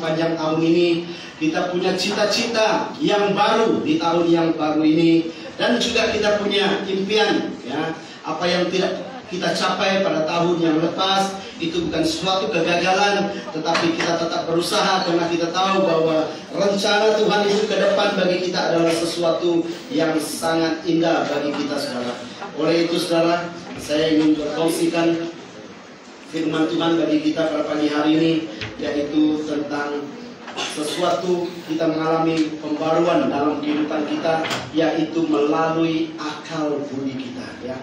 sepanjang tahun ini. Kita punya cita-cita yang baru di tahun yang baru ini, dan juga kita punya impian, ya. Apa yang tidak kita capai pada tahun yang lepas itu bukan suatu kegagalan, tetapi kita tetap berusaha karena kita tahu bahwa rencana Tuhan itu ke depan bagi kita adalah sesuatu yang sangat indah bagi kita, saudara. Oleh itu, saudara, saya ingin berkongsikan firman Tuhan bagi kita pada pagi hari ini, yaitu tentang sesuatu kita mengalami pembaruan dalam kehidupan kita, yaitu melalui akal budi kita, ya,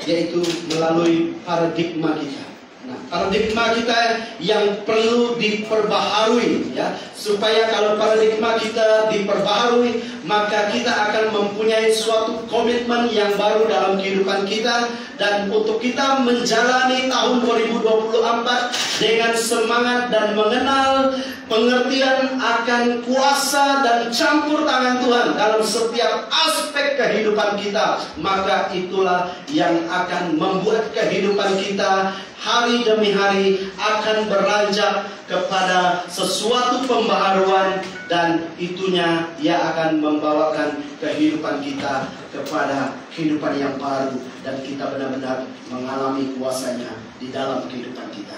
yaitu melalui paradigma kita. Nah, paradigma kita yang perlu diperbaharui, ya, supaya kalau paradigma kita diperbaharui, maka kita akan mempunyai suatu komitmen yang baru dalam kehidupan kita, dan untuk kita menjalani tahun 2024 dengan semangat dan mengenal pengertian akan kuasa dan campur tangan Tuhan dalam setiap aspek kehidupan kita, maka itulah yang akan membuat kehidupan kita hari demi hari akan beranjak kepada sesuatu pembaharuan, dan itunya ia akan membawakan kehidupan kita kepada kehidupan yang baru, dan kita benar-benar mengalami kuasanya di dalam kehidupan kita.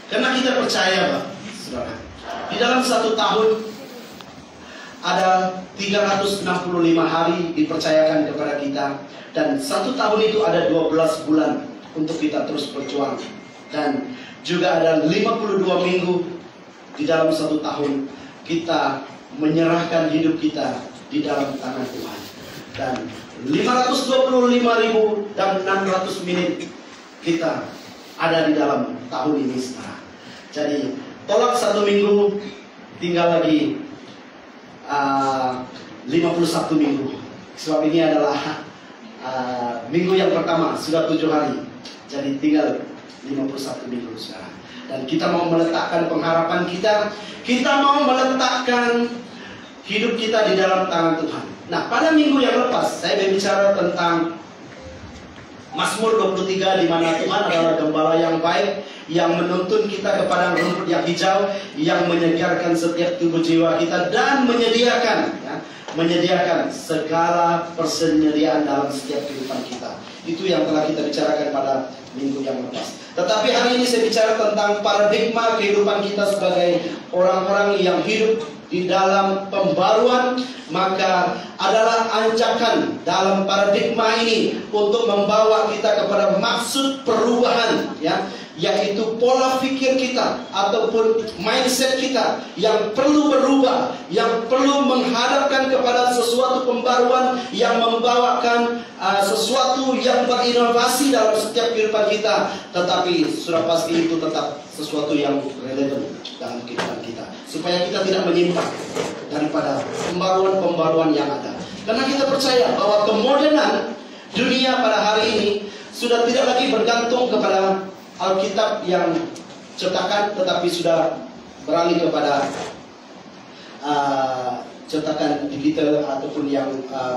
Karena kita percaya, Pak, saudara, di dalam satu tahun ada 365 hari dipercayakan kepada kita, dan satu tahun itu ada 12 bulan untuk kita terus berjuang, dan juga ada 52 minggu di dalam satu tahun kita menyerahkan hidup kita di dalam tangan Tuhan, dan 525.600 menit kita ada di dalam tahun ini, saudara. Jadi tolak satu minggu, tinggal lagi 51 minggu. Sebab ini adalah minggu yang pertama, sudah 7 hari. Jadi tinggal 51 minggu, saudara. Dan kita mau meletakkan pengharapan kita, kita mau meletakkan hidup kita di dalam tangan Tuhan. Nah, pada minggu yang lepas saya berbicara tentang Mazmur 23, di mana Tuhan adalah gembala yang baik, yang menuntun kita ke padang rumput yang hijau, yang menyegarkan setiap tubuh jiwa kita, dan menyediakan, ya, menyediakan segala persediaan dalam setiap kehidupan kita. Itu yang telah kita bicarakan pada minggu yang lepas. Tetapi hari ini saya bicara tentang paradigma kehidupan kita sebagai orang-orang yang hidup di dalam pembaruan. Maka adalah anjakan dalam paradigma ini untuk membawa kita kepada maksud perubahan, ya, yaitu pola pikir kita ataupun mindset kita yang perlu berubah, yang perlu menghadapkan kepada sesuatu pembaruan yang membawakan sesuatu yang berinovasi dalam setiap kehidupan kita. Tetapi sudah pasti itu tetap sesuatu yang relevan dalam kehidupan kita, supaya kita tidak menyimpang daripada pembaruan-pembaruan yang ada. Karena kita percaya bahwa kemodernan dunia pada hari ini sudah tidak lagi bergantung kepada Alkitab yang cetakan, tetapi sudah beralih kepada cetakan digital ataupun yang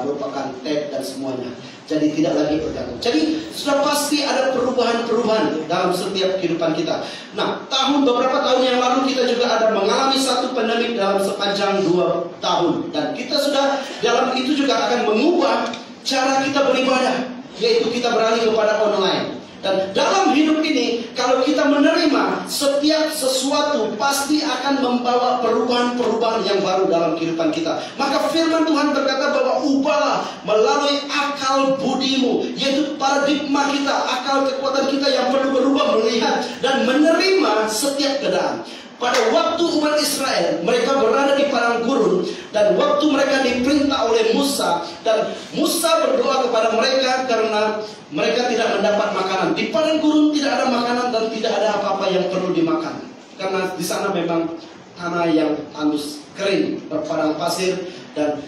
merupakan tab dan semuanya. Jadi tidak lagi bergantung. Jadi sudah pasti ada perubahan-perubahan dalam setiap kehidupan kita. Nah, beberapa tahun yang lalu kita juga ada mengalami satu pandemik dalam sepanjang 2 tahun, dan kita sudah dalam itu juga akan mengubah cara kita beribadah, yaitu kita beralih kepada online. Dan dalam hidup ini, kalau kita menerima setiap sesuatu, pasti akan membawa perubahan-perubahan yang baru dalam kehidupan kita. Maka firman Tuhan berkata bahwa ubahlah melalui akal budimu, yaitu paradigma kita, akal kekuatan kita yang perlu berubah, melihat dan menerima setiap keadaan. Pada waktu umat Israel, mereka berada di padang gurun, dan waktu mereka diperintah oleh Musa, dan Musa berdoa kepada mereka karena mereka tidak mendapat makanan. Di padang gurun tidak ada makanan dan tidak ada apa-apa yang perlu dimakan, karena di sana memang tanah yang tandus, kering, berpadang pasir, dan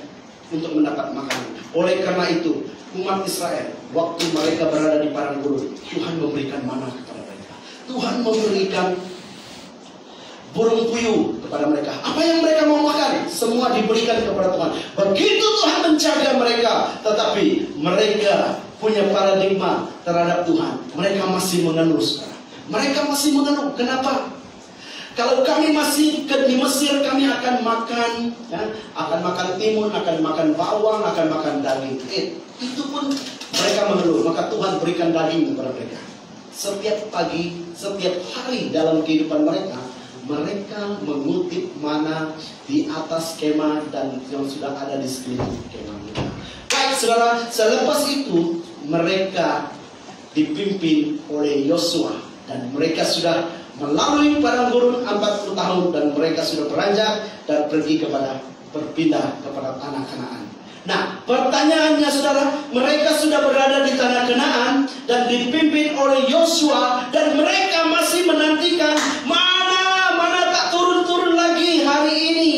untuk mendapat makanan. Oleh karena itu, umat Israel, waktu mereka berada di padang gurun, Tuhan memberikan mana kepada mereka. Tuhan memberikan burung puyuh kepada mereka. Apa yang mereka mau makan, semua diberikan kepada Tuhan. Begitu Tuhan menjaga mereka, tetapi mereka punya paradigma terhadap Tuhan. Mereka masih mengeluh, saudara. Mereka masih mengeluh. Kenapa? Kalau kami masih di Mesir, kami akan makan, ya, akan makan timun, akan makan bawang, akan makan daging. Itu pun mereka mengeluh. Maka Tuhan berikan daging kepada mereka. Setiap pagi, setiap hari dalam kehidupan mereka, mereka mengutip mana di atas kemah dan yang sudah ada di sekeliling kemah mereka. Baik saudara, selepas itu mereka dipimpin oleh Yosua dan mereka sudah melalui padang gurun 40 tahun dan mereka sudah beranjak dan berpindah kepada tanah Kanaan. Nah, pertanyaannya saudara, mereka sudah berada di tanah Kanaan dan dipimpin oleh Yosua dan mereka masih menantikan mana tak turun-turun lagi hari ini.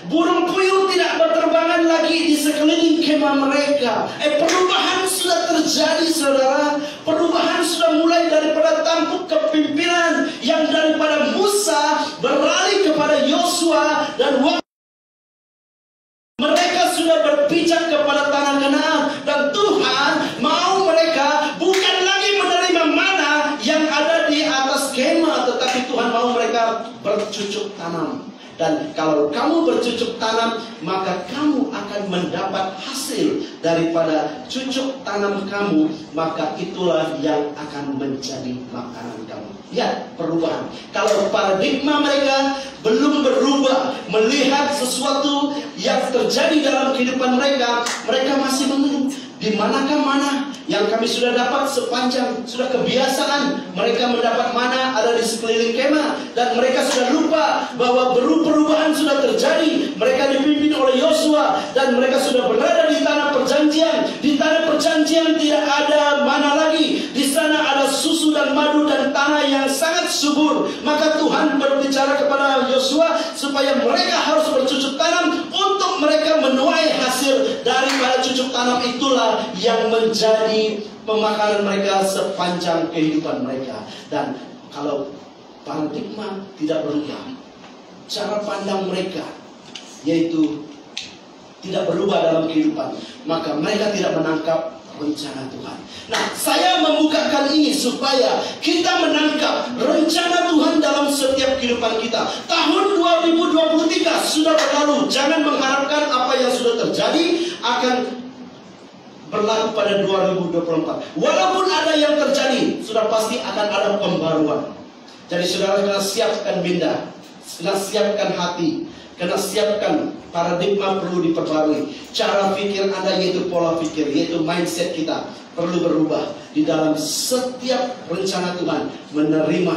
Burung puyuh tidak berterbangan lagi di sekeliling kemah mereka. Perubahan sudah terjadi saudara. Perubahan sudah mulai daripada tampuk kepimpinan yang daripada Musa beralih kepada Yosua dan mereka sudah berpijak kepada tanah Kanaan dan Tuhan mau mereka bukan lagi menerima mana yang ada di atas kemah, tetapi Tuhan mau mereka bercucuk tanam. Dan kalau kamu bercucuk tanam, maka kamu akan mendapat hasil daripada cucuk tanam kamu, maka itulah yang akan menjadi makanan kamu. Ya, perubahan. Kalau paradigma mereka belum berubah, melihat sesuatu yang terjadi dalam kehidupan mereka, mereka masih mengeluh. Di manakah mana yang kami sudah dapat sepanjang sudah kebiasaan mereka mendapat mana ada di sekeliling kemah dan mereka sudah lupa bahwa perubahan sudah terjadi. Mereka dipimpin oleh Yosua dan mereka sudah berada di tanah perjanjian. Di tanah perjanjian tidak ada mana lagi. Di sana ada susu dan madu dan tanah yang sangat subur. Maka Tuhan berbicara kepada Yosua supaya mereka harus bercucuk tanam untuk mereka menuai hasil daripada cucuk tanam. Itulah yang menjadi pemakanan mereka sepanjang kehidupan mereka. Dan kalau paradigma tidak berubah, cara pandang mereka yaitu tidak berubah dalam kehidupan, maka mereka tidak menangkap rencana Tuhan. Nah, saya membukakan ini supaya kita menangkap rencana Tuhan dalam setiap kehidupan kita. Tahun 2023 sudah berlalu. Jangan mengharapkan apa yang sudah terjadi akan berlaku pada 2024. Walaupun ada yang terjadi, sudah pasti akan ada pembaruan. Jadi saudara kena siapkan minda, kena siapkan hati, kena siapkan paradigma perlu diperbarui. Cara pikir Anda yaitu pola pikir, yaitu mindset kita perlu berubah di dalam setiap rencana Tuhan, menerima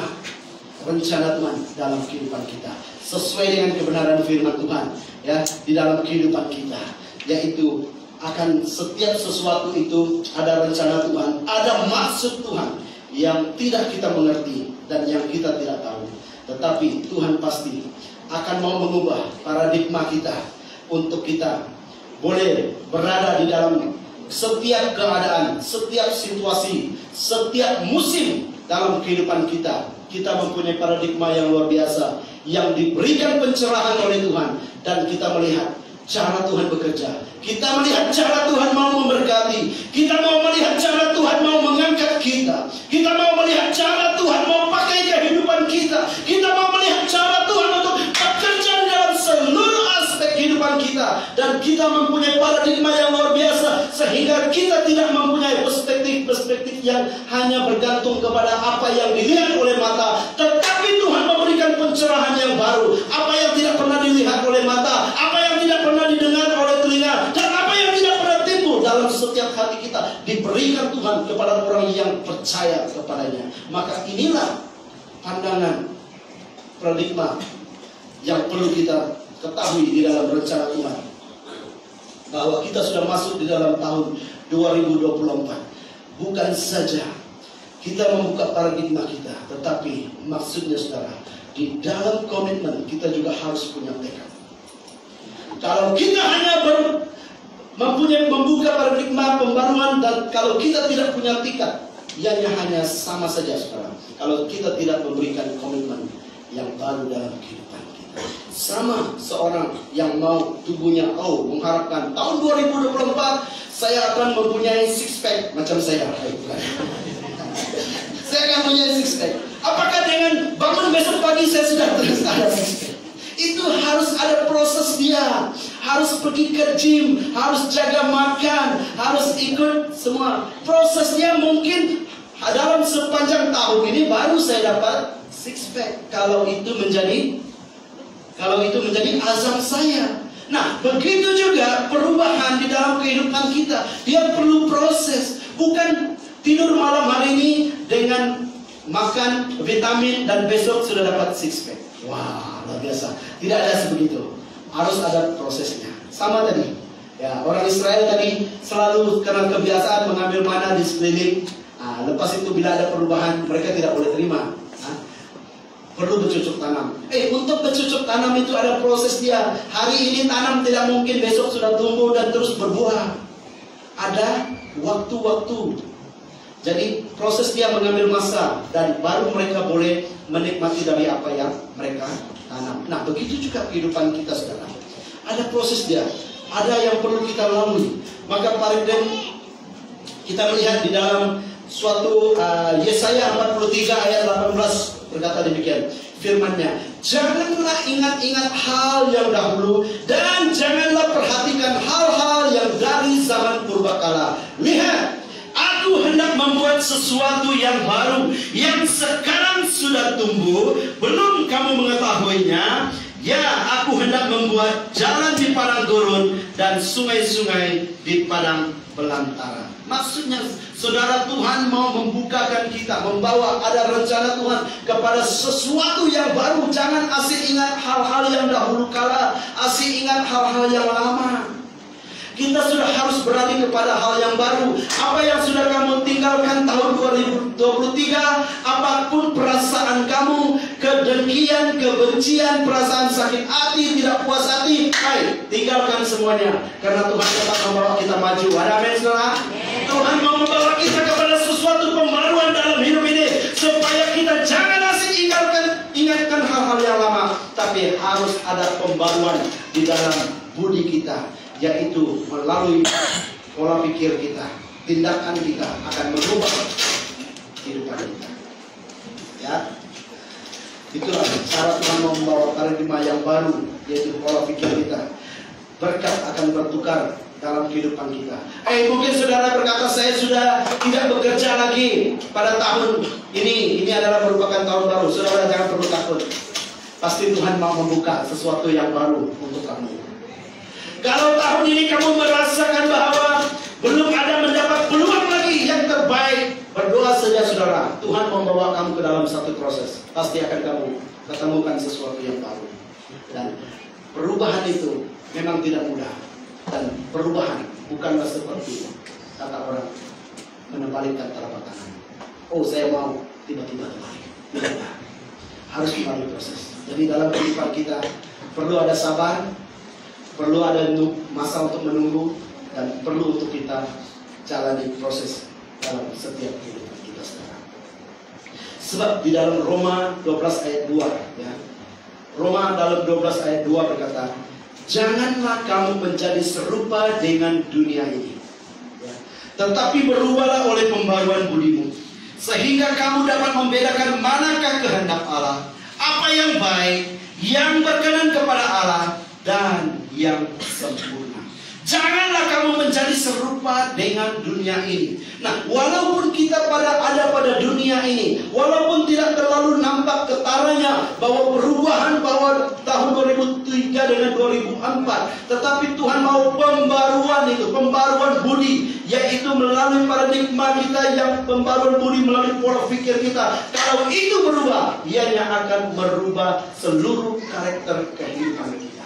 rencana Tuhan dalam kehidupan kita sesuai dengan kebenaran firman Tuhan ya di dalam kehidupan kita, yaitu akan setiap sesuatu itu ada rencana Tuhan, ada maksud Tuhan yang tidak kita mengerti dan yang kita tidak tahu. Tetapi Tuhan pasti akan mau mengubah paradigma kita untuk kita boleh berada di dalam setiap keadaan, setiap situasi, setiap musim dalam kehidupan kita. Kita mempunyai paradigma yang luar biasa yang diberikan pencerahan oleh Tuhan dan kita melihat cara Tuhan bekerja. Kita melihat cara Tuhan mau memberkati. Kita mau melihat cara Tuhan mau mengangkat kita. Kita mau melihat cara Tuhan mau pakai kehidupan kita. Kita mau melihat cara Tuhan untuk bekerja dalam seluruh aspek kehidupan kita. Dan kita mempunyai paradigma yang luar biasa sehingga kita tidak mempunyai perspektif yang hanya bergantung kepada apa yang dilihat oleh mata, tetapi Tuhan memberikan pencerahan yang baru. Apa yang tidak pernah dilihat oleh mata, apa yang tidak pernah didengar oleh telinga, dan apa yang tidak pernah timbul dalam setiap hati kita diberikan Tuhan kepada orang yang percaya kepadanya. Maka inilah pandangan paradigma yang perlu kita ketahui di dalam rencana Tuhan, bahwa kita sudah masuk di dalam tahun 2024. Bukan saja kita membuka paradigma kita, tetapi maksudnya saudara, di dalam komitmen kita juga harus punya tekad. Kalau kita hanya membuka paradigma pembaruan dan kalau kita tidak punya tekad, ianya hanya sama saja saudara. Kalau kita tidak memberikan komitmen yang baru dalam kehidupan kita, sama seorang yang mau tubuhnya mengharapkan tahun 2024 saya akan mempunyai six pack macam saya. Saya akan mempunyai six pack. Apakah dengan bangun besok pagi saya sudah terus ada six pack? Itu harus ada proses dia. Harus pergi ke gym, harus jaga makan, harus ikut semua. Prosesnya mungkin dalam sepanjang tahun ini baru saya dapat six pack. Kalau itu menjadi azam saya. Nah, begitu juga perubahan di dalam kehidupan kita. Dia perlu proses. Bukan tidur malam hari ini dengan makan vitamin dan besok sudah dapat six pack. Wah, luar biasa. Tidak ada sebegitu. Harus ada prosesnya. Sama tadi. Ya, orang Israel tadi selalu karena kebiasaan mengambil mana di sekeliling. Nah, lepas itu bila ada perubahan mereka tidak boleh terima. Perlu bercocok tanam. Untuk bercocok tanam itu ada proses dia. Hari ini tanam tidak mungkin besok sudah tumbuh dan terus berbuah. Ada waktu-waktu. Jadi proses dia mengambil masa dan baru mereka boleh menikmati dari apa yang mereka tanam. Nah, begitu juga kehidupan kita, saudara. Ada proses dia. Ada yang perlu kita lalui. Maka Pariden kita melihat di dalam suatu Yesaya 43 ayat 18 berkata demikian firman-Nya, janganlah ingat-ingat hal yang dahulu dan janganlah perhatikan hal-hal yang dari zaman purbakala. Lihat, aku hendak membuat sesuatu yang baru yang sekarang sudah tumbuh, belum kamu mengetahuinya. Ya, aku hendak membuat jalan di padang gurun dan sungai-sungai di padang belantara. Maksudnya, saudara, Tuhan mau membukakan kita, membawa ada rencana Tuhan kepada sesuatu yang baru. Jangan asik ingat hal-hal yang dahulu kala, asik ingat hal-hal yang lama. Kita sudah harus beralih kepada hal yang baru. Apa yang sudah kamu tinggalkan tahun 2023, apapun perasaan kamu, kedengkian, kebencian, perasaan sakit hati, tidak puas hati, tinggalkan semuanya. Karena Tuhan tetap membawa kita maju. Ada amin, saudara? Tuhan mau membawa kita kepada sesuatu pembaruan dalam hidup ini, supaya kita jangan asik ingatkan hal-hal yang lama, tapi harus ada pembaruan di dalam budi kita. Yaitu melalui pola pikir kita, tindakan kita akan merubah kehidupan kita. Ya, itulah cara Tuhan membawa paradigma yang baru, yaitu pola pikir kita. Berkat akan bertukar dalam kehidupan kita. Mungkin saudara berkata, saya sudah tidak bekerja lagi pada tahun ini. Ini adalah merupakan tahun baru. Saudara jangan perlu takut. Pasti Tuhan mau membuka sesuatu yang baru untuk kamu. Kalau tahun ini kamu merasakan bahwa belum ada mendapat peluang lagi yang terbaik, berdoa saja, saudara. Tuhan membawa kamu ke dalam satu proses. Pasti akan kamu ketemukan sesuatu yang baru. Dan perubahan itu memang tidak mudah. Dan perubahan bukanlah seperti kata orang menebalkan telapak tangan. Oh, saya mau tiba-tiba terbalik. Tidak. Harus melalui proses. Jadi dalam kehidupan kita perlu ada sabar, perlu ada masa untuk menunggu, dan perlu untuk kita jalani proses dalam setiap kehidupan kita sekarang. Sebab di dalam Roma 12 ayat 2, ya, Roma dalam 12 ayat 2 berkata, janganlah kamu menjadi serupa dengan dunia ini, ya, tetapi berubahlah oleh pembaruan budimu, sehingga kamu dapat membedakan manakah kehendak Allah, apa yang baik, yang berkenan kepada Allah, dan yang sempurna. Janganlah kamu menjadi serupa dengan dunia ini. Nah, walaupun kita ada pada dunia ini, walaupun tidak terlalu nampak ketaranya bahwa perubahan bahwa tahun 2003 dengan 2004, tetapi Tuhan mau pembaruan itu, pembaruan budi, yaitu melalui paradigma kita yang pembaruan budi melalui pola pikir kita. Kalau itu berubah, ianya akan merubah seluruh karakter kehidupan kita.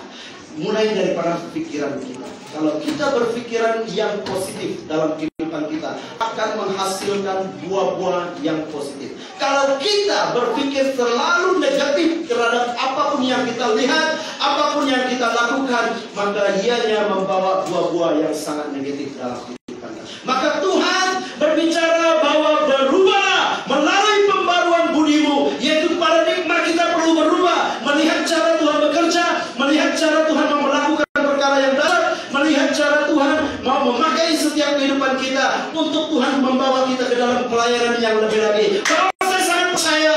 Mulai daripada pikiran kita. Kalau kita berpikiran yang positif dalam kehidupan kita, akan menghasilkan buah-buah yang positif. Kalau kita berpikir terlalu negatif terhadap apapun yang kita lihat, apapun yang kita lakukan, maka ianya membawa buah-buah yang sangat negatif dalam kehidupan kita. Maka Tuhan berbicara bahwa berubah melalui pembaruan budimu, yaitu paradigma kita perlu berubah, melihat cara Tuhan bekerja, melihat cara Tuhan melakukan perkara yang dasar, melihat cara Tuhan mau memakai setiap kehidupan kita untuk Tuhan membawa kita ke dalam pelayanan yang lebih lagi. Kalau saya sangat percaya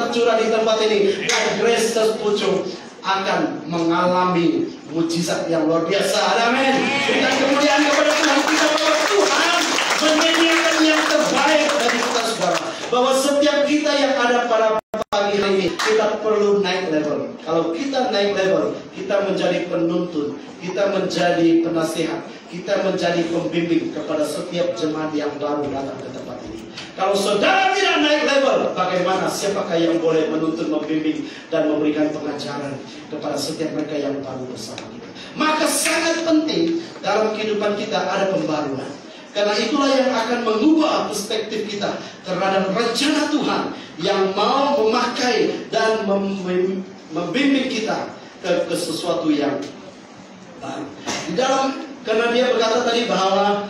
tercurah di tempat ini. Dan Grace Church Pucung akan mengalami mujizat yang luar biasa. Amin. Berikan kemuliaan kepada Tuhan kita, bahwa Tuhan menyediakan yang terbaik bagi kita, saudara. Bahwa setiap kita yang ada pada pagi hari ini, kita perlu naik level. Kalau kita naik level, kita menjadi penuntun, kita menjadi penasihat, kita menjadi pembimbing kepada setiap jemaat yang baru datang ke tempat ini. Kalau saudara tidak naik level, bagaimana? Siapakah yang boleh menuntun, membimbing, dan memberikan pengajaran kepada setiap mereka yang baru bersama kita? Maka sangat penting dalam kehidupan kita ada pembaruan. Karena itulah yang akan mengubah perspektif kita terhadap rencana Tuhan yang mau memakai dan membimbing kita ke sesuatu yang baru. Di dalam, karena dia berkata tadi bahwa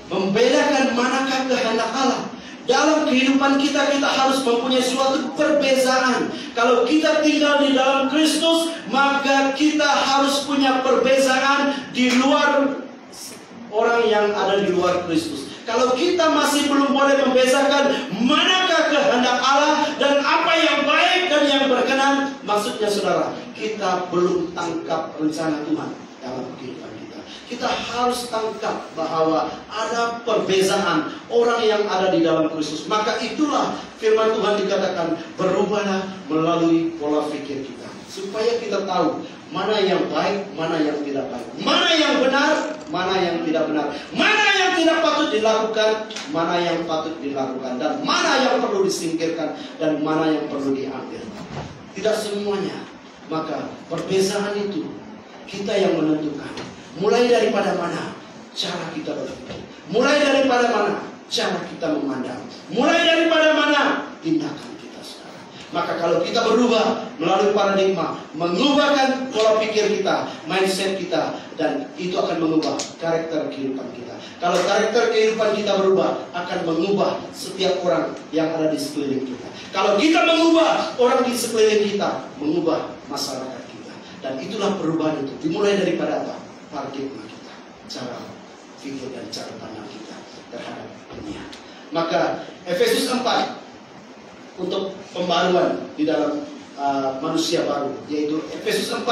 membedakan manakah kehendak Allah. Dalam kehidupan kita, kita harus mempunyai suatu perbezaan. Kalau kita tinggal di dalam Kristus, maka kita harus punya perbezaan di luar orang yang ada di luar Kristus. Kalau kita masih belum boleh membedakan manakah kehendak Allah dan apa yang baik dan yang berkenan, maksudnya saudara, kita belum tangkap rencana Tuhan dalam kehidupan kita. Kita harus tangkap bahwa ada perbezaan orang yang ada di dalam Kristus. Maka itulah firman Tuhan dikatakan, berubahlah melalui pola pikir kita, supaya kita tahu mana yang baik, mana yang tidak baik, mana yang benar, mana yang tidak benar, mana yang tidak patut dilakukan, mana yang patut dilakukan, dan mana yang perlu disingkirkan, dan mana yang perlu diambil. Tidak semuanya. Maka perbezaan itu kita yang menentukan. Mulai daripada mana cara kita berpikir, mulai daripada mana cara kita memandang, mulai daripada mana tindakan kita, saudara. Maka kalau kita berubah melalui paradigma, mengubahkan pola pikir kita, mindset kita, dan itu akan mengubah karakter kehidupan kita. Kalau karakter kehidupan kita berubah, akan mengubah setiap orang yang ada di sekeliling kita. Kalau kita mengubah orang di sekeliling kita, mengubah masyarakat kita. Dan itulah perubahan itu dimulai daripada apa? Paradigma kita, cara pikir dan cara pandang kita terhadap dunia. Maka Efesus 4 untuk pembaruan di dalam manusia baru, yaitu Efesus 4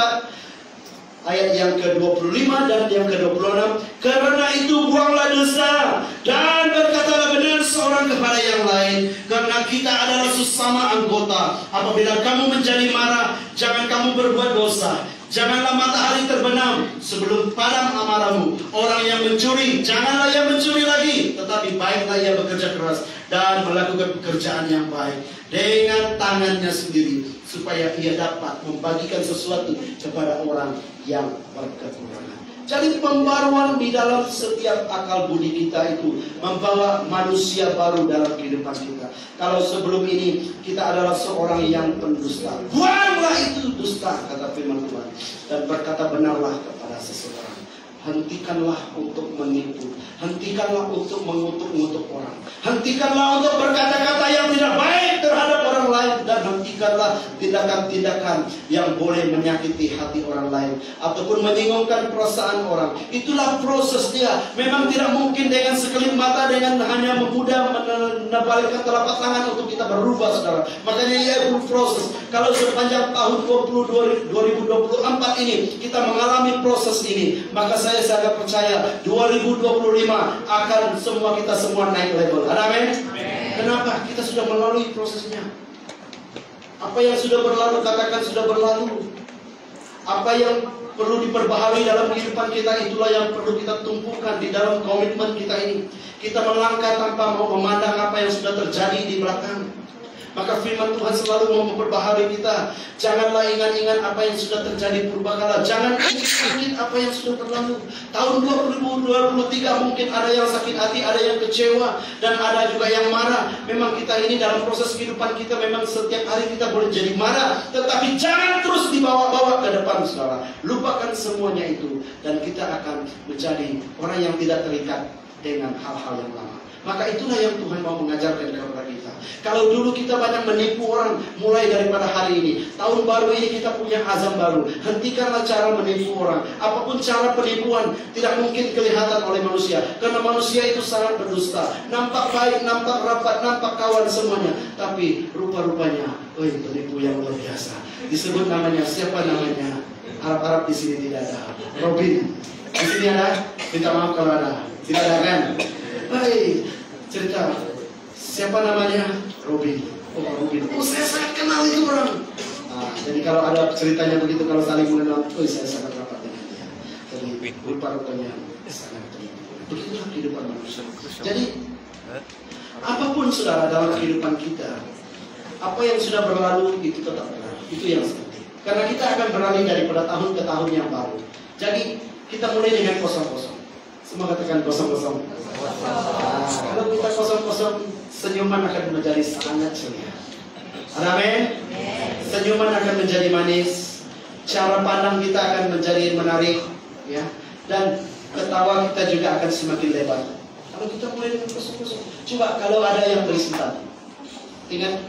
ayat yang ke-25 dan yang ke-26. Karena itu buanglah dosa dan berkatalah benar seorang kepada yang lain, karena kita adalah sesama anggota. Apabila kamu menjadi marah, jangan kamu berbuat dosa. Janganlah matahari terbenam sebelum padam amarahmu. Orang yang mencuri, janganlah ia mencuri lagi, tetapi baiklah ia bekerja keras dan melakukan pekerjaan yang baik dengan tangannya sendiri, supaya ia dapat membagikan sesuatu kepada orang yang berkekurangan. Jadi pembaruan di dalam setiap akal budi kita itu membawa manusia baru dalam kehidupan kita. Kalau sebelum ini kita adalah seorang yang pendusta, buanglah itu dusta, kata firman Tuhan, dan berkata benarlah kepada seseorang. Hentikanlah untuk menipu, hentikanlah untuk mengutuk-ngutuk orang, hentikanlah untuk berkata-kata yang tidak baik terhadap orang lain, dan hentikanlah tindakan-tindakan yang boleh menyakiti hati orang lain ataupun menyinggungkan perasaan orang. Itulah prosesnya. Memang tidak mungkin dengan sekelip mata, dengan hanya memudah menebalkan telapak tangan untuk kita berubah, saudara. Makanya ia perlu proses. Kalau sepanjang tahun 2024 ini kita mengalami proses ini, maka saya sangat percaya 2025 akan kita semua naik level. Amin. Kenapa? Kita sudah melalui prosesnya. Apa yang sudah berlalu, katakan sudah berlalu. Apa yang perlu diperbaharui dalam kehidupan kita, itulah yang perlu kita tumpukan di dalam komitmen kita ini. Kita melangkah tanpa mau memandang apa yang sudah terjadi di belakang. Maka firman Tuhan selalu mau memperbaharui kita. Janganlah ingat-ingat apa yang sudah terjadi purbakala. Jangan ingat apa yang sudah berlalu. Tahun 2023 mungkin ada yang sakit hati, ada yang kecewa, dan ada juga yang marah. Memang kita ini dalam proses kehidupan kita, memang setiap hari kita boleh jadi marah, tetapi jangan terus dibawa-bawa ke depan, saudara. Lupakan semuanya itu, dan kita akan menjadi orang yang tidak terikat dengan hal-hal yang lama. Maka itulah yang Tuhan mau mengajarkan kepada kita. Kalau dulu kita banyak menipu orang, mulai daripada hari ini, tahun baru ini kita punya azam baru. Hentikanlah cara menipu orang. Apapun cara penipuan, tidak mungkin kelihatan oleh manusia, karena manusia itu sangat berdusta. Nampak baik, nampak rapat, nampak kawan semuanya, tapi rupa-rupanya, penipu yang luar biasa. Disebut namanya, siapa namanya? Arab-Arab di sini tidak ada. Robin. Di sini ada? Minta maaf kalau ada. Tidak ada kan? Baik. Cerita. Siapa namanya? Robin. Oh, Robin. Oh, saya sangat kenal itu orang. Nah, jadi kalau ada ceritanya begitu, kalau saling mengenal, saya sangat rapat dengan dia. Jadi rupa-rupanya sangat terlibat. Begitulah kehidupan manusia. Jadi apapun saudara dalam kehidupan kita, apa yang sudah berlalu itu tetap berlalu. Itu yang penting. Karena kita akan beralih daripada tahun ke tahun yang baru. Jadi kita mulai dengan kosong-kosong. Semua katakan kosong-kosong. Nah, kalau kita kosong-kosong, senyuman akan menjadi sangat ceria. Amin. Senyuman akan menjadi manis. Cara pandang kita akan menjadi menarik, ya. Dan ketawa kita juga akan semakin lebar. Kalau kita mulai dengan kosong-kosong, coba kalau ada yang berisipan, ingat,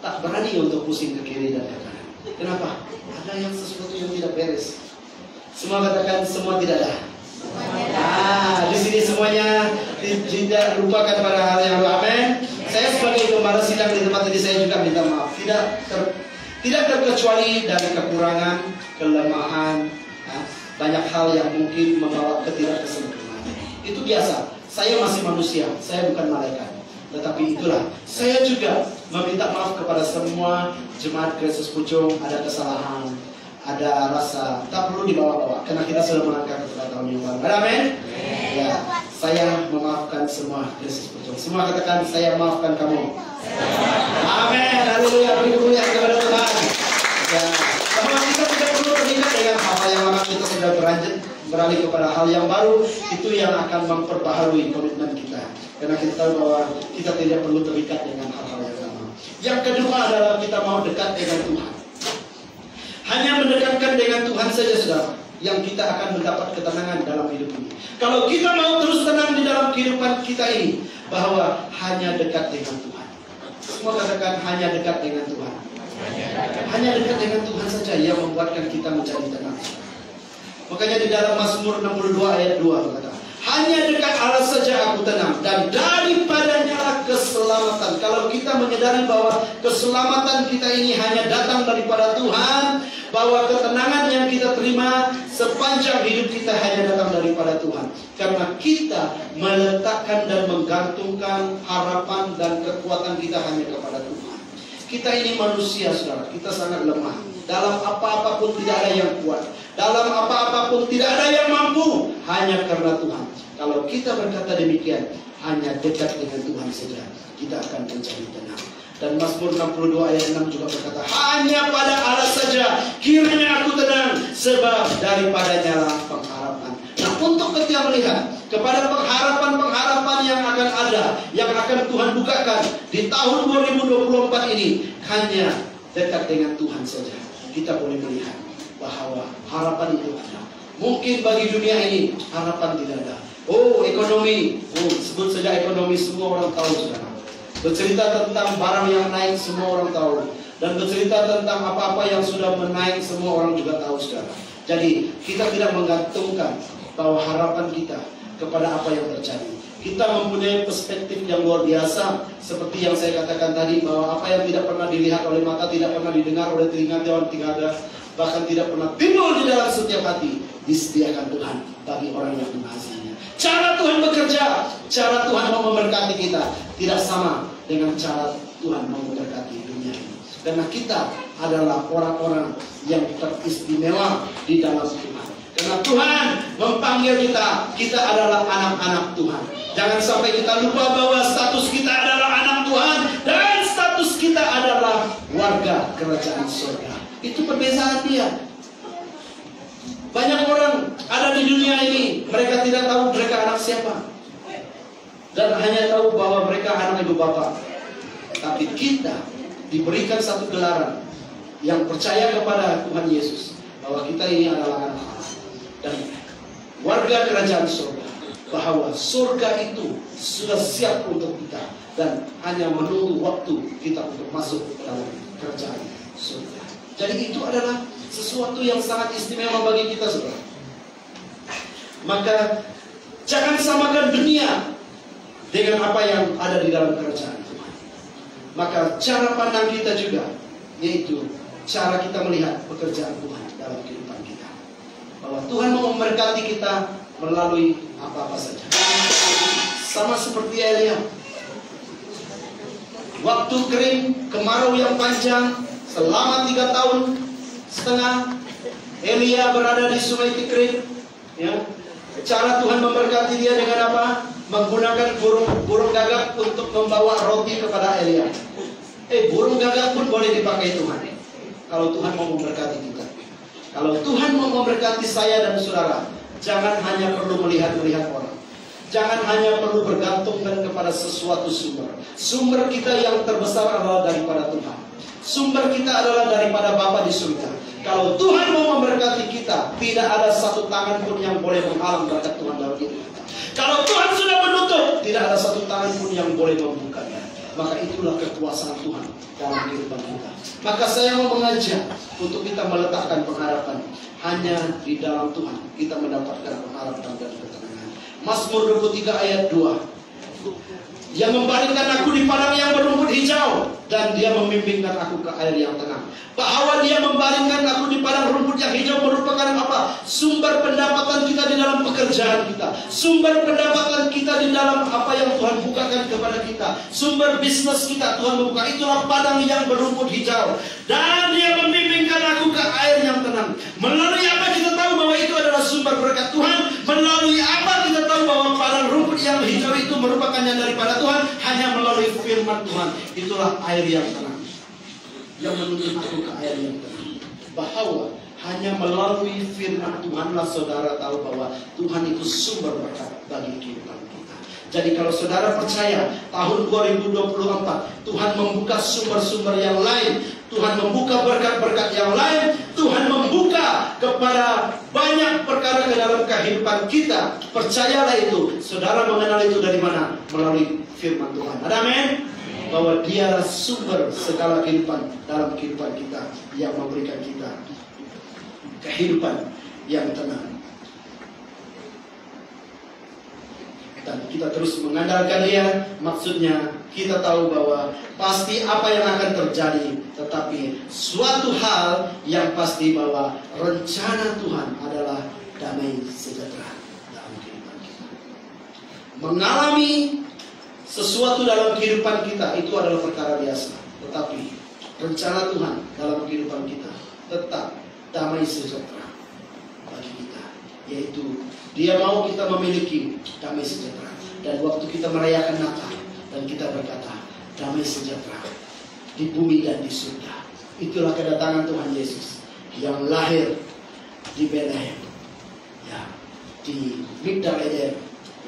tak berani untuk pusing ke kiri dan ke kanan. Kenapa? Ada yang sesuatu yang tidak beres. Semua katakan semua tidak ada. Di sini semuanya tidak lupakan pada hal yang baru. Amin. Saya sebagai gembala sidang di tempat ini, saya juga minta maaf. Tidak terkecuali dari kekurangan, kelemahan, banyak hal yang mungkin membawa ketidaksempurnaan. Itu biasa. Saya masih manusia. Saya bukan malaikat. Tetapi itulah, saya juga meminta maaf kepada semua jemaat Kristus Pucung. Ada kesalahan, ada rasa, tak perlu dibawa-bawa, karena kita sudah melangkah kepada tahun yang baru. Amin. Ya, saya memaafkan semua Kristus Pucung. Semua katakan, saya maafkan kamu. Amin. Haleluya. Haleluya kepada Tuhan. Ya, bahwa kita tidak perlu terikat dengan hal yang lama, kita sudah beralih kepada hal yang baru. Itu yang akan memperbaharui komitmen kita. Karena kita tahu bahwa kita tidak perlu terikat dengan hal-hal yang lama. Yang kedua adalah kita mau dekat dengan Tuhan. Hanya mendekatkan dengan Tuhan saja, saudara, yang kita akan mendapat ketenangan dalam hidup ini. Kalau kita mau terus tenang di dalam kehidupan kita ini, bahwa hanya dekat dengan Tuhan. Semua katakan hanya dekat dengan Tuhan. Hanya dekat dengan Tuhan saja yang membuatkan kita menjadi tenang. Makanya di dalam Mazmur 62 ayat 2 berkata, hanya dekat Allah saja aku tenang, dan daripadanya lah keselamatan. Kalau kita menyadari bahwa keselamatan kita ini hanya datang daripada Tuhan, bahwa ketenangan yang kita terima sepanjang hidup kita hanya datang daripada Tuhan. Karena kita meletakkan dan menggantungkan harapan dan kekuatan kita hanya kepada Tuhan. Kita ini manusia, saudara, kita sangat lemah. Dalam apa-apapun tidak ada yang kuat. Dalam apa-apapun tidak ada yang mampu, hanya karena Tuhan. Kalau kita berkata demikian, hanya dekat dengan Tuhan saja, kita akan menjadi tenang. Dan Mazmur 62 ayat 6 juga berkata, hanya pada Allah saja kiranya aku tenang, sebab daripadanya lah pengharapan. Nah, untuk kita melihat kepada pengharapan-pengharapan yang akan ada, yang akan Tuhan bukakan di tahun 2024 ini, hanya dekat dengan Tuhan saja kita boleh melihat bahwa harapan itu ada. Mungkin bagi dunia ini harapan tidak ada. Oh, ekonomi, sebut saja ekonomi, semua orang tahu, saudara. Bercerita tentang barang yang naik, semua orang tahu. Dan bercerita tentang apa-apa yang sudah menaik, semua orang juga tahu, saudara. Jadi kita tidak menggantungkan bahwa harapan kita kepada apa yang terjadi. Kita mempunyai perspektif yang luar biasa, seperti yang saya katakan tadi, bahwa apa yang tidak pernah dilihat oleh mata, tidak pernah didengar oleh telinga, bahkan tidak pernah timbul di dalam setiap hati, disediakan Tuhan bagi orang yang mengasihinya. Cara Tuhan bekerja, cara Tuhan mau memberkati kita tidak sama dengan cara Tuhan mau memberkati dunia ini. Karena kita adalah orang-orang yang teristimewa di dalam Tuhan. Karena Tuhan memanggil kita, kita adalah anak-anak Tuhan. Jangan sampai kita lupa bahwa status kita adalah anak Tuhan dan status kita adalah warga kerajaan surga. Itu perbedaan dia. Banyak orang ada di dunia ini, mereka tidak tahu mereka anak siapa, dan hanya tahu bahwa mereka anak ibu bapa. Tapi kita diberikan satu gelaran yang percaya kepada Tuhan Yesus, bahwa kita ini adalah anak Allah dan warga kerajaan surga, bahwa surga itu sudah siap untuk kita. dan hanya menunggu waktu kita untuk masuk ke dalam kerajaan surga. Jadi itu adalah sesuatu yang sangat istimewa bagi kita, saudara. Maka jangan samakan dunia dengan apa yang ada di dalam kerajaan Tuhan. Maka cara pandang kita juga, yaitu cara kita melihat pekerjaan Tuhan dalam kehidupan kita. Bahwa Tuhan mau memberkati kita melalui apa-apa saja. Sama seperti Elia. Waktu kering, kemarau yang panjang, selama 3 tahun setengah, Elia berada di sungai Tikrit. Ya. Cara Tuhan memberkati dia dengan apa? Menggunakan burung gagak untuk membawa roti kepada Elia. Burung gagak pun boleh dipakai Tuhan. Kalau Tuhan mau memberkati kita. Kalau Tuhan mau memberkati saya dan saudara, jangan hanya perlu melihat orang. Jangan hanya perlu bergantungkan kepada sesuatu sumber. Sumber kita yang terbesar adalah daripada Tuhan. Sumber kita adalah daripada Bapa di surga. Kalau Tuhan mau memberkati kita, tidak ada satu tangan pun yang boleh menghalang berkat Tuhan dalam hidup kita. Kalau Tuhan sudah menutup, tidak ada satu tangan pun yang boleh membukanya. Maka itulah kekuasaan Tuhan dalam kehidupan kita. Maka saya mau mengajak untuk kita meletakkan pengharapan hanya di dalam Tuhan. Kita mendapatkan pengharapan dan ketenangan. Mazmur 23 ayat 2. Dia membaringkan aku di padang yang berumput hijau, dan dia membimbingkan aku ke air yang tenang. Bahwa dia membaringkan aku di padang rumput yang hijau merupakan apa? Sumber pendapatan kita di dalam pekerjaan kita. Sumber pendapatan kita di dalam apa yang Tuhan bukakan kepada kita. Sumber bisnis kita Tuhan membuka. Itulah padang yang berumput hijau. Dan dia membimbingkan aku ke air yang tenang. Melalui apa kita tahu bahwa itu adalah sumber berkat Tuhan? Melalui apa kita tahu bahwa padang rumput yang hijau itu merupakan yang daripada Tuhan? Hanya melalui firman Tuhan. Itulah air yang tenang, yang menuntun aku ke air yang tenang. Bahwa hanya melalui firman Tuhanlah saudara tahu bahwa Tuhan itu sumber berkat bagi kehidupan kita. Jadi kalau saudara percaya tahun 2024 Tuhan membuka sumber-sumber yang lain, Tuhan membuka berkat-berkat yang lain, Tuhan membuka kepada banyak perkara ke dalam kehidupan kita. Percayalah itu. Saudara mengenal itu dari mana? Melalui firman Tuhan. Amin. Bahwa dialah sumber segala kehidupan dalam kehidupan kita, yang memberikan kita kehidupan yang tenang. Dan kita terus mengandalkan dia. Maksudnya kita tahu bahwa pasti apa yang akan terjadi, tetapi suatu hal yang pasti bahwa rencana Tuhan adalah damai sejahtera dalam kehidupan kita. Mengalami sesuatu dalam kehidupan kita itu adalah perkara biasa. Tetapi rencana Tuhan dalam kehidupan kita tetap damai sejahtera bagi kita. Yaitu Dia mau kita memiliki damai sejahtera. Dan waktu kita merayakan Natal dan kita berkata damai sejahtera di bumi dan di surga. Itulah kedatangan Tuhan Yesus yang lahir di Bethlehem, ya, di Migdal Eden,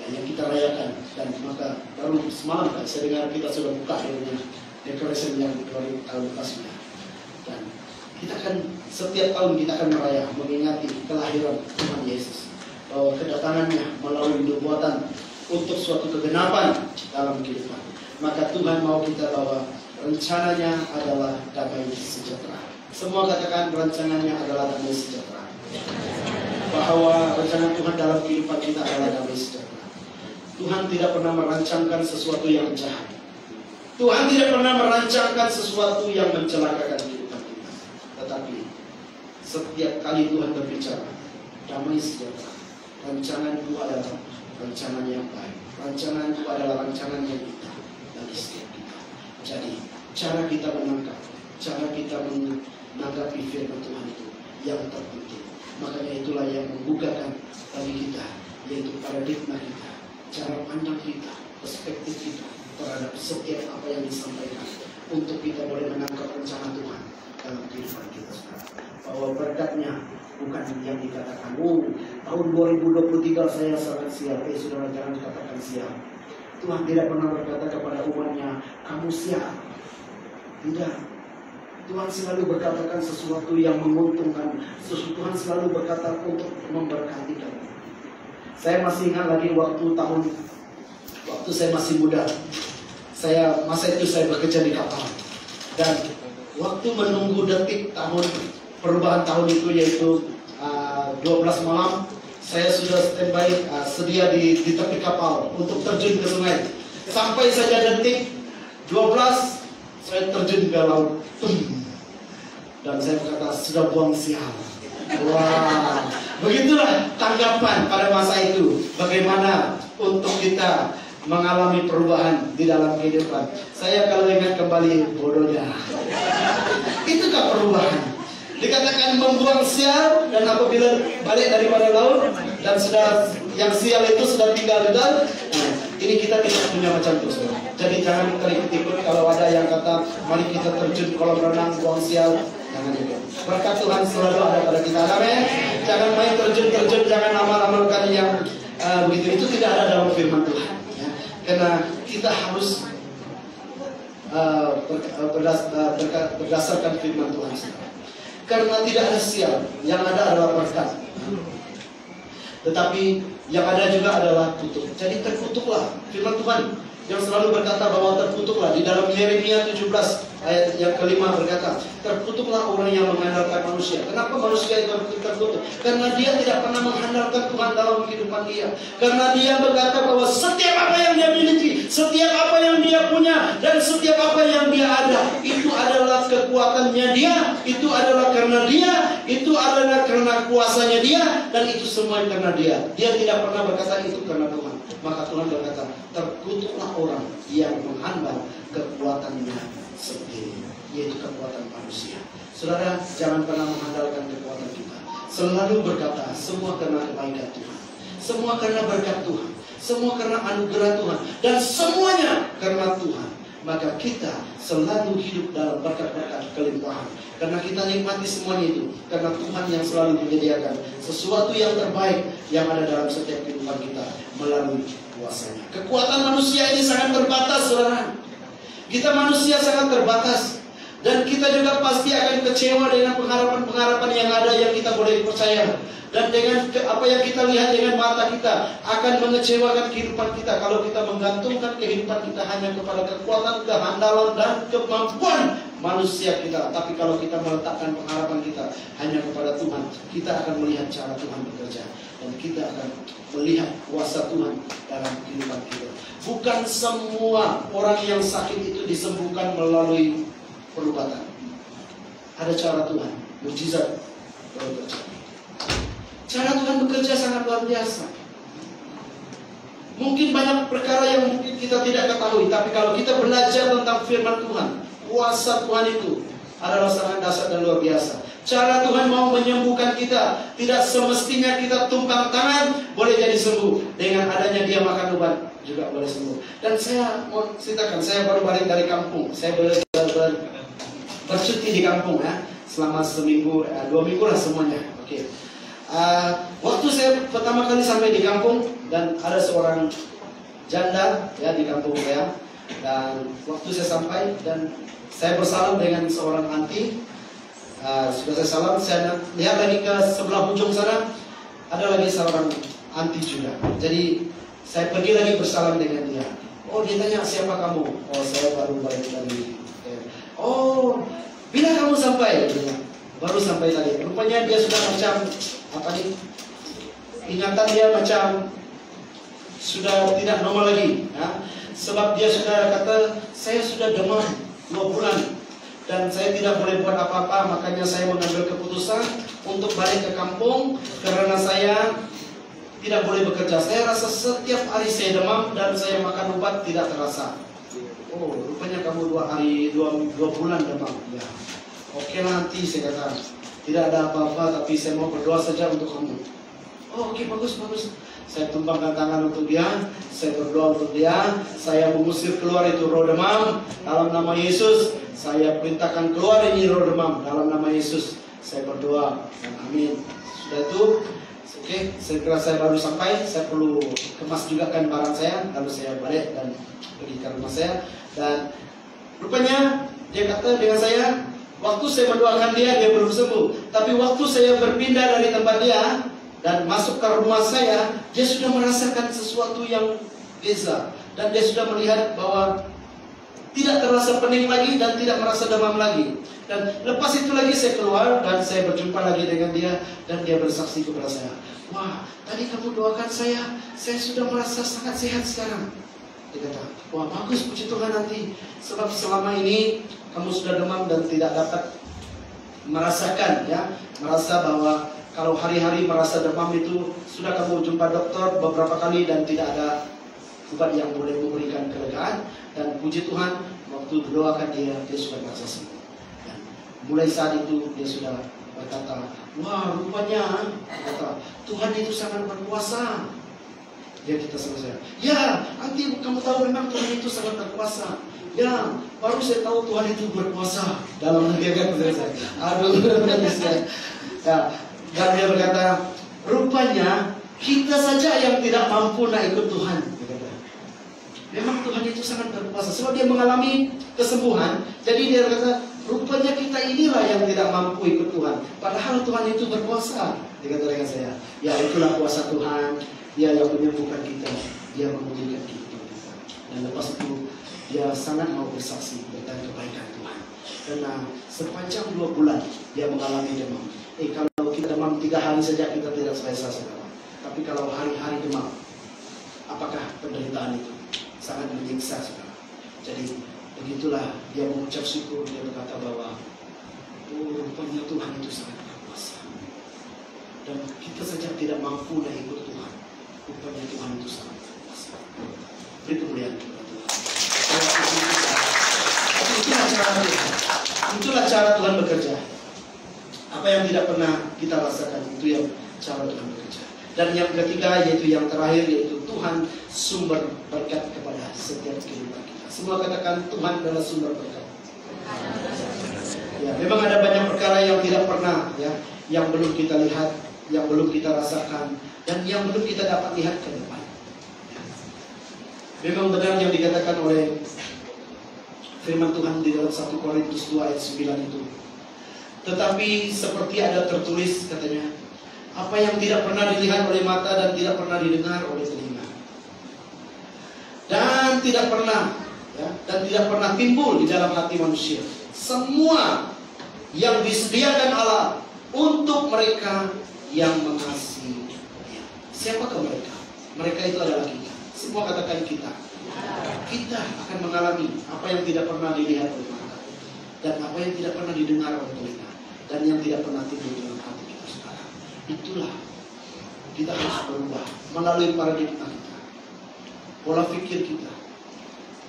yang kita rayakan. Dan maka baru semalam kan saya dengar kita sudah buka dekorasi yang tahun lepas. Dan kita akan setiap tahun kita akan mengingati kelahiran Tuhan Yesus, bahwa kedatangannya melalui nubuatan untuk suatu kegenapan dalam kehidupan. Maka Tuhan mau kita bahwa rencananya adalah damai sejahtera. Semua katakan rancangannya adalah damai sejahtera. Bahwa rencana Tuhan dalam kehidupan kita adalah damai sejahtera. Tuhan tidak pernah merancangkan sesuatu yang jahat. Tuhan tidak pernah merancangkan sesuatu yang mencelakakan kehidupan kita. Tetapi setiap kali Tuhan berbicara damai sejahtera, rancangan itu adalah rancangan yang baik. Rancangan itu adalah rancangan yang kita bagi setiap kita. Jadi cara kita menangkap, cara kita menanggapi firman Tuhan itu yang terpenting. Makanya itulah yang membukakan bagi kita, yaitu paradigma kita, cara pandang kita, perspektif kita terhadap setiap apa yang disampaikan, untuk kita boleh menangkap rencana Tuhan dalam kehidupan kita. Bahwa berkatnya bukan yang dikatakan, tahun 2023 saya sangat siap. Saudara, jangan katakan siap. Tuhan tidak pernah berkata kepada umatnya, kamu siap. Tidak. Tuhan selalu berkatakan sesuatu yang menguntungkan. Tuhan selalu berkata untuk memberkati kamu. Saya masih ingat lagi waktu saya masih muda. masa itu saya bekerja di kapal. Dan waktu menunggu detik perubahan tahun itu, yaitu 12 malam, saya sudah standby, sedia di tepi kapal untuk terjun ke sungai. Sampai saja detik 12, saya terjun ke laut. Dan saya berkata, sudah buang sial. Wah, begitulah tanggapan pada masa itu. Bagaimana untuk kita mengalami perubahan di dalam kehidupan. Saya kalau ingat kembali, bodohnya. Itukah perubahan? Dikatakan membuang sial, dan apabila balik daripada laut dan sudah yang sial itu sudah tinggal di dalam. Ini kita tidak punya macam itu. Jadi jangan terikut-ikut kalau ada yang kata mari kita terjun kolam renang buang sial. Jangan itu. Berkat Tuhan selalu ada pada kita. Amin. Jangan main terjun, jangan amal-amalkan yang begitu. Itu tidak ada dalam firman Tuhan. Ya. Karena kita harus berdasarkan firman Tuhan. Karena tidak ada sial, yang ada adalah berkat. Tetapi yang ada juga adalah kutuk. Jadi terkutuklah. Firman Tuhan yang selalu berkata bahwa terkutuklah. Di dalam Yeremia 17 ayat yang kelima berkata, terkutuklah orang yang mengandalkan manusia. Kenapa manusia itu terkutuk? Karena dia tidak pernah mengandalkan Tuhan dalam kehidupan dia. Karena dia berkata bahwa setiap apa yang dia miliki, setiap apa yang dia punya, dan setiap apa yang dia ada, itu adalah kekuatannya dia, itu adalah karena dia, itu adalah karena kuasanya dia, dan itu semua karena dia. Dia tidak pernah berkata itu karena Tuhan. Maka Tuhan berkata, terkutuklah orang yang menghandal kekuatannya sendiri, yaitu kekuatan manusia. Saudara, jangan pernah mengandalkan kekuatan kita. Selalu berkata, semua karena kebaikan Tuhan, semua karena berkat Tuhan, semua karena anugerah Tuhan, dan semuanya karena Tuhan. Maka kita selalu hidup dalam berkat-berkat kelimpahan. Karena kita nikmati semuanya itu. Karena Tuhan yang selalu menyediakan sesuatu yang terbaik yang ada dalam setiap kehidupan kita melalui kuasanya. Kekuatan manusia ini sangat terbatas, saudara. Kita manusia sangat terbatas. Dan kita juga pasti akan kecewa dengan pengharapan-pengharapan yang ada yang kita boleh percaya. Dan dengan apa yang kita lihat dengan mata kita akan mengecewakan kehidupan kita kalau kita menggantungkan kehidupan kita hanya kepada kekuatan, kehandalan, dan kemampuan manusia kita. Tapi kalau kita meletakkan pengharapan kita hanya kepada Tuhan, kita akan melihat cara Tuhan bekerja, dan kita akan melihat kuasa Tuhan dalam kehidupan kita. Bukan semua orang yang sakit itu disembuhkan melalui perubatan. Ada cara Tuhan, mukjizat bekerja. Cara Tuhan bekerja sangat luar biasa. Mungkin banyak perkara yang mungkin kita tidak ketahui, tapi kalau kita belajar tentang firman Tuhan, kuasa Tuhan itu adalah sangat dahsyat dan luar biasa. Cara Tuhan mau menyembuhkan kita, tidak semestinya kita tumpang tangan boleh jadi sembuh. Dengan adanya dia makan obat juga boleh sembuh. Dan saya mau ceritakan, saya baru balik dari kampung. Saya bercuti di kampung ya, selama seminggu, 2 minggu lah semuanya. Oke. Waktu saya pertama kali sampai di kampung, dan ada seorang janda ya di kampung saya, dan waktu saya sampai dan saya bersalam dengan seorang anti, sudah saya salam, saya lihat lagi ke sebelah ujung sana ada lagi seorang anti juga. Jadi saya pergi lagi bersalam dengan dia. Oh, dia tanya, siapa kamu? Oh, saya baru balik dari. Oh, bila kamu sampai? Baru sampai tadi. Rupanya dia sudah macam apa nih? Ingatan dia macam sudah tidak normal lagi, ya. Sebab dia sudah kata, saya sudah demam 2 bulan dan saya tidak boleh buat apa-apa. Makanya saya mengambil keputusan untuk balik ke kampung karena saya tidak boleh bekerja. Saya rasa setiap hari saya demam dan saya makan obat tidak terasa. Oh, rupanya kamu 2 bulan demam. Ya. Oke lah, nanti saya kata tidak ada apa-apa, tapi saya mau berdoa saja untuk kamu. Oh, oke, bagus. Saya tumpangkan tangan untuk dia, saya berdoa untuk dia, saya mengusir keluar itu roh demam dalam nama Yesus. Saya perintahkan keluar ini roh demam dalam nama Yesus. Saya berdoa dan amin. Sudah itu, oke, saya kira saya baru sampai, saya perlu kemas juga kan barang saya, lalu saya balik dan pergi ke rumah saya. Dan rupanya dia kata dengan saya, waktu saya mendoakan dia belum sembuh. Tapi waktu saya berpindah dari tempat dia dan masuk ke rumah saya, dia sudah merasakan sesuatu yang beza. Dan dia sudah melihat bahwa tidak terasa pening lagi dan tidak merasa demam lagi. Dan lepas itu lagi saya keluar dan saya berjumpa lagi dengan dia dan dia bersaksi kepada saya, wah, tadi kamu doakan saya sudah merasa sangat sehat sekarang. Dia kata, wah bagus, puji Tuhan nanti, sebab selama ini kamu sudah demam dan tidak dapat merasakan, ya, merasa bahwa kalau hari-hari merasa demam itu sudah kamu jumpa dokter beberapa kali dan tidak ada obat yang boleh memberikan kelegaan. Dan puji Tuhan, waktu doakan dia sudah merasa sembuh. Dan mulai saat itu dia sudah berkata, wah rupanya kata, Tuhan itu sangat berkuasa. Dia kita sama saya, ya nanti kamu tahu memang Tuhan itu sangat berkuasa. Ya, baru saya tahu Tuhan itu berkuasa dalam menjaga saya. Aduh, saya. Ya, dan dia berkata, rupanya kita saja yang tidak mampu nak ikut Tuhan. Memang Tuhan itu sangat berkuasa. Sebab dia mengalami kesembuhan, jadi dia berkata, rupanya kita inilah yang tidak mampu ikut Tuhan. Padahal Tuhan itu berkuasa. Dia kata dengan saya, ya itulah kuasa Tuhan. Dia yang menyembuhkan kita, dia memulihkan kita. Dan lepas itu dia sangat mau bersaksi tentang kebaikan Tuhan. Karena sepanjang 2 bulan dia mengalami demam. Kalau kita demam 3 hari saja kita tidak selesai, saudara. Tapi kalau hari-hari demam, apakah penderitaan itu? Sangat menyiksa, saudara. Jadi begitulah dia mengucap syukur. Dia berkata bahwa rupanya Tuhan itu sangat berkuasa. Dan kita saja tidak mampu nak ikut Tuhan. Rupanya Tuhan itu sangat berkuasa. Beri kemuliaan kepada Tuhan. Itulah cara Tuhan. Itulah cara Tuhan bekerja. Apa yang tidak pernah kita rasakan, itu yang cara Tuhan bekerja. Dan yang ketiga, yaitu yang terakhir, yaitu Tuhan sumber berkat kepada setiap kehidupan kita. Semua katakan, Tuhan adalah sumber berkat. Ya, memang ada banyak perkara yang tidak pernah, ya, yang belum kita lihat, yang belum kita rasakan, dan yang belum kita dapat lihat ke depan. Memang benar yang dikatakan oleh firman Tuhan di dalam 1 Korintus 2 ayat 9 itu. Tetapi seperti ada tertulis, katanya, apa yang tidak pernah dilihat oleh mata dan tidak pernah didengar oleh telinga, dan tidak pernah, ya, dan tidak pernah timbul di dalam hati manusia, semua yang disediakan Allah untuk mereka yang mengasihi Dia. Siapakah mereka? Mereka itu adalah kita. Semua katakan kita. Kita akan mengalami apa yang tidak pernah dilihat oleh mata, dan apa yang tidak pernah didengar oleh telinga, dan yang tidak pernah timbul dalam hati kita sekarang. Itulah kita harus berubah melalui paradigma kita, pola pikir kita,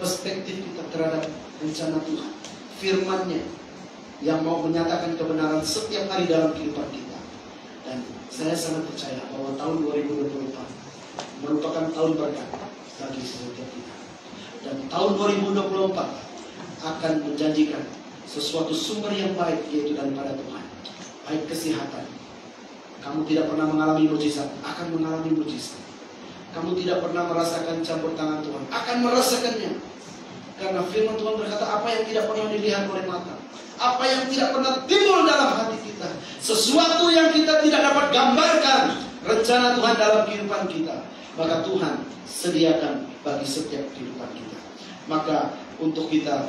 perspektif kita terhadap rencana Tuhan, firman-Nya yang mau menyatakan kebenaran setiap hari dalam kehidupan kita. Dan saya sangat percaya bahwa tahun 2024 merupakan tahun berkat bagi setiap kita. Dan tahun 2024 akan menjanjikan sesuatu sumber yang baik, yaitu daripada Tuhan. Baik kesehatan. Kamu tidak pernah mengalami mujizat, akan mengalami mujizat. Kamu tidak pernah merasakan campur tangan Tuhan, akan merasakannya. Karena firman Tuhan berkata, apa yang tidak pernah dilihat oleh mata, apa yang tidak pernah timbul dalam hati kita, sesuatu yang kita tidak dapat gambarkan rencana Tuhan dalam kehidupan kita, maka Tuhan sediakan bagi setiap kehidupan kita. Maka untuk kita,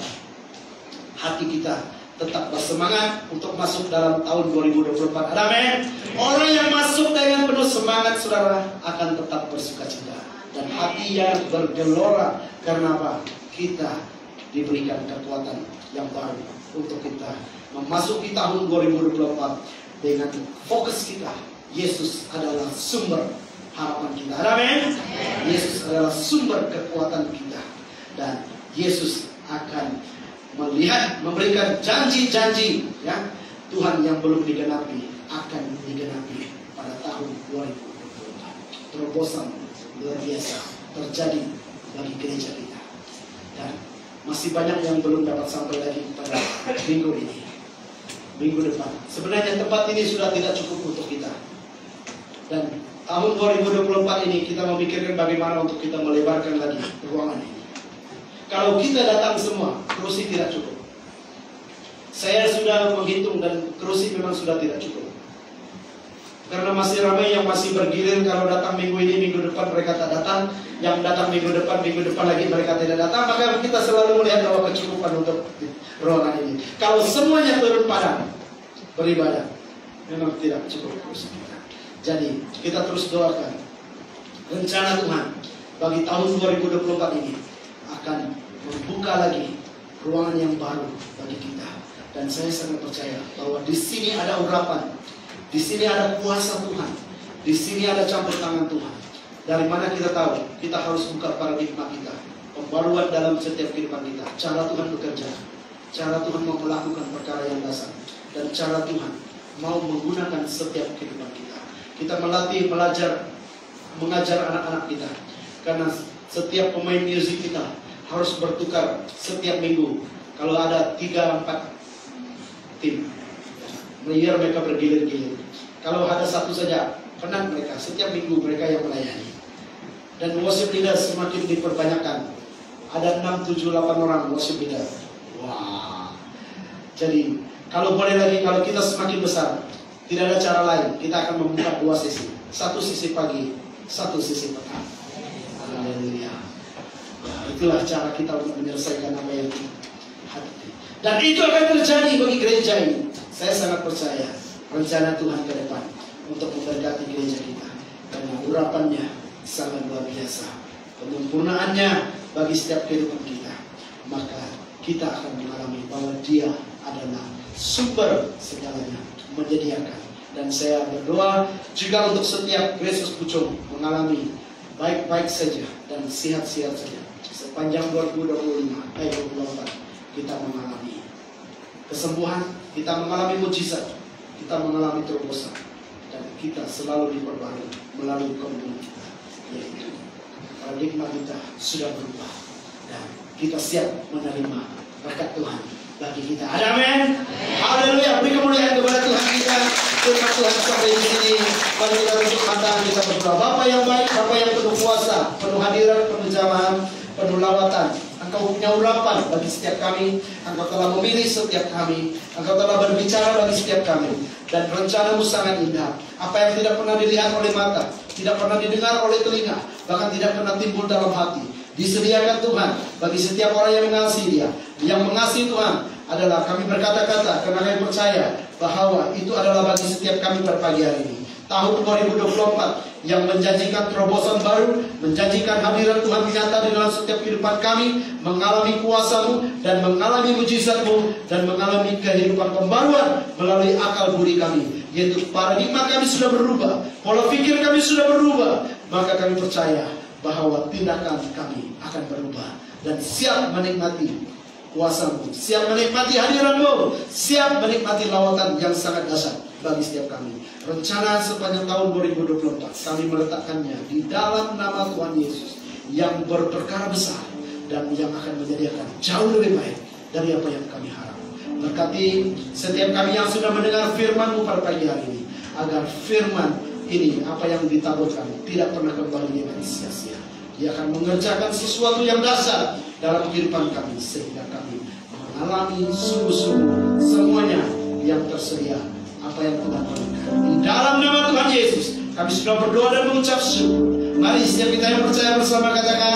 hati kita tetap bersemangat untuk masuk dalam tahun 2024. Amin. Orang yang masuk dengan penuh semangat, saudara, akan tetap bersukacita dan hati yang bergelora. Karena apa? Kita diberikan kekuatan yang baru untuk kita memasuki tahun 2024 dengan fokus kita. Yesus adalah sumber harapan kita. Amin. Yesus adalah sumber kekuatan kita, dan Yesus akan melihat, memberikan janji-janji, ya, Tuhan yang belum digenapi akan digenapi pada tahun 2024. Terobosan luar biasa terjadi bagi gereja kita, dan masih banyak yang belum dapat sampai lagi pada minggu ini, minggu depan. Sebenarnya tempat ini sudah tidak cukup untuk kita, dan tahun 2024 ini kita memikirkan bagaimana untuk kita melebarkan lagi ruangan ini. Kalau kita datang semua, kursi tidak cukup. Saya sudah menghitung dan kursi memang sudah tidak cukup. Karena masih ramai yang masih bergilir, kalau datang minggu ini, minggu depan mereka tak datang. Yang datang minggu depan lagi mereka tidak datang. Maka kita selalu melihat bahwa kecukupan untuk ruangan ini. Kalau semuanya turun padam beribadah, memang tidak cukup kursi kita. Jadi kita terus doakan rencana Tuhan bagi tahun 2024 ini akan membuka lagi ruangan yang baru bagi kita. Dan saya sangat percaya bahwa di sini ada urapan, di sini ada kuasa Tuhan, di sini ada campur tangan Tuhan. Dari mana kita tahu? Kita harus buka paradigma kita, pembaruan dalam setiap kehidupan kita. Cara Tuhan bekerja, cara Tuhan mau melakukan perkara yang dasar, dan cara Tuhan mau menggunakan setiap kehidupan kita. Kita melatih, mengajar anak-anak kita. Karena setiap pemain musik kita harus bertukar setiap minggu. Kalau ada 3-4 tim, biar mereka bergilir-gilir. Kalau ada satu saja, penat mereka. Setiap minggu mereka yang melayani. Dan worship leader semakin diperbanyakan. Ada 6, 7, 8 orang worship leader. Wah. Jadi kalau boleh lagi, kalau kita semakin besar, tidak ada cara lain. Kita akan membuka 2 sesi. Satu sisi pagi, satu sisi petang. Haleluya. Itulah cara kita untuk menyelesaikan apa yang kita hadapi. Dan itu akan terjadi bagi gereja ini. Saya sangat percaya rencana Tuhan ke depan untuk memberkati gereja kita. Karena urapannya sangat luar biasa. Penyempurnaannya bagi setiap kehidupan kita. Maka kita akan mengalami bahwa Dia adalah sumber segalanya, menyediakan. Dan saya berdoa juga untuk setiap Yesus Pucung mengalami baik-baik saja dan sehat-sehat saja. Sepanjang 2024 kita mengalami kesembuhan, kita mengalami mujizat, kita mengalami terobosan, dan kita selalu diperbarui melalui komitmen kita, yaitu paradigma kita sudah berubah dan kita siap menerima berkat Tuhan bagi kita. Amin. Haleluya. Beri kemuliaan kepada Tuhan kita. Terima Tuhan sampai di sini. Mari kita tutup mata, kita berdoa. Bapa yang baik, Bapa yang penuh kuasa, penuh hadirat, penuh jamaah, penuh lawatan. Engkau punya urapan bagi setiap kami. Engkau telah memilih setiap kami. Engkau telah berbicara bagi setiap kami. Dan rencanamu sangat indah. Apa yang tidak pernah dilihat oleh mata, tidak pernah didengar oleh telinga, bahkan tidak pernah timbul dalam hati, disediakan Tuhan bagi setiap orang yang mengasihi Dia. Yang mengasihi Tuhan adalah kami berkata-kata karena kami percaya bahwa itu adalah bagi setiap kami pada pagi hari ini. Tahun 2024 yang menjanjikan terobosan baru, menjanjikan hadirat Tuhan nyata di dalam setiap kehidupan kami, mengalami kuasa-Mu dan mengalami mujizat-Mu dan mengalami kehidupan pembaruan melalui akal budi kami, yaitu paradigma kami sudah berubah, pola pikir kami sudah berubah. Maka kami percaya bahwa tindakan kami akan berubah dan siap menikmati kuasa-Mu, siap menikmati hadirat-Mu, siap menikmati lawatan yang sangat dahsyat bagi setiap kami. Rencana sepanjang tahun 2024 kami meletakkannya di dalam nama Tuhan Yesus yang berperkara besar dan yang akan menyediakan jauh lebih baik dari apa yang kami harap. Berkati setiap kami yang sudah mendengar firman-Mu pada pagi hari ini, agar firman ini, apa yang ditaburkan, tidak pernah kembali dengan sia-sia. Dia akan mengerjakan sesuatu yang dahsyat dalam kehidupan kami, sehingga kami mengalami sungguh-sungguh semuanya yang tersedia, apa yang Tuhan berikan. Di dalam nama Tuhan Yesus kami sudah berdoa dan mengucap syukur. Mari setiap kita yang percaya bersama katakan